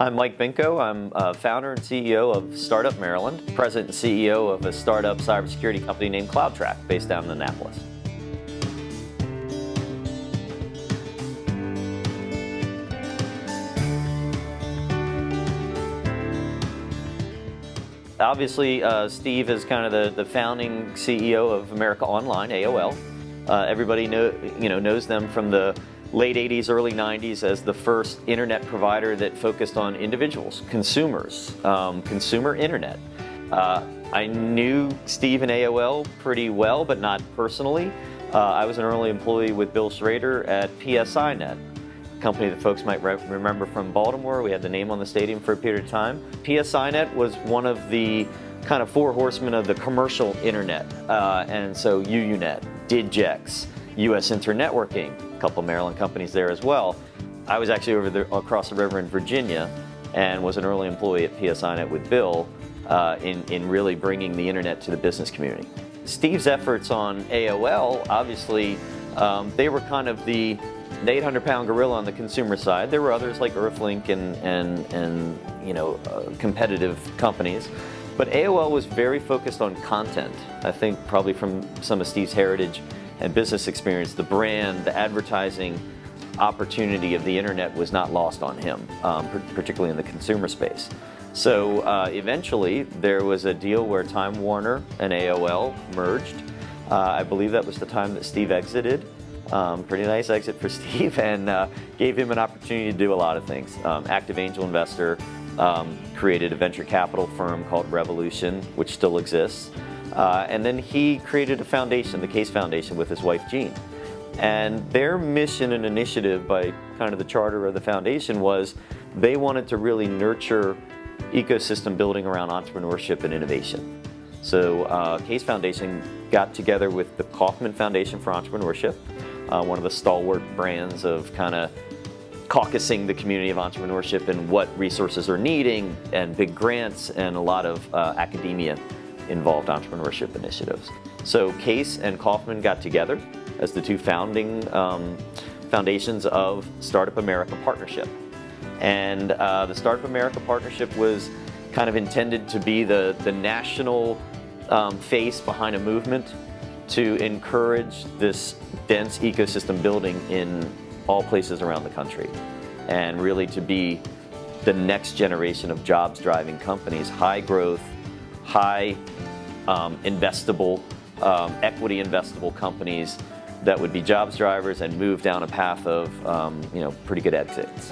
I'm Mike Binko. I'm founder and CEO of Startup Maryland, president and CEO of a startup cybersecurity company named CloudTrack based down in Annapolis. Obviously, Steve is kind of the founding CEO of America Online, AOL. Everybody knows them from the late 80s, early 90s as the first internet provider that focused on individuals, consumers, consumer internet. I knew Steve and AOL pretty well, but not personally. I was an early employee with Bill Schrader at PSINet, a company that folks might remember from Baltimore. We had the name on the stadium for a period of time. PSINet was one of the kind of four horsemen of the commercial internet. And so UUNet, Digix, US Internetworking, a couple Maryland companies there as well. I was actually across the river in Virginia and was an early employee at PSINet with Bill in really bringing the internet to the business community. Steve's efforts on AOL, obviously, they were kind of the 800-pound gorilla on the consumer side. There were others like Earthlink and competitive companies. But AOL was very focused on content. I think probably from some of Steve's heritage and business experience, the brand, the advertising opportunity of the internet was not lost on him, particularly in the consumer space. So eventually there was a deal where Time Warner and AOL merged. I believe that was the time that Steve exited. Pretty nice exit for Steve, and gave him an opportunity to do a lot of things. Active angel investor, created a venture capital firm called Revolution, which still exists. And then he created a foundation, the Case Foundation, with his wife Jean. And their mission and initiative, by kind of the charter of the foundation, was they wanted to really nurture ecosystem building around entrepreneurship and innovation. So Case Foundation got together with the Kauffman Foundation for Entrepreneurship, one of the stalwart brands of kind of caucusing the community of entrepreneurship and what resources are needing, and big grants, and a lot of academia involved entrepreneurship initiatives. So Case and Kauffman got together as the two founding foundations of Startup America Partnership. And the Startup America Partnership was kind of intended to be the national face behind a movement to encourage this dense ecosystem building in all places around the country, and really to be the next generation of jobs driving companies, high growth, high investable, equity investable companies that would be jobs drivers and move down a path of pretty good exits.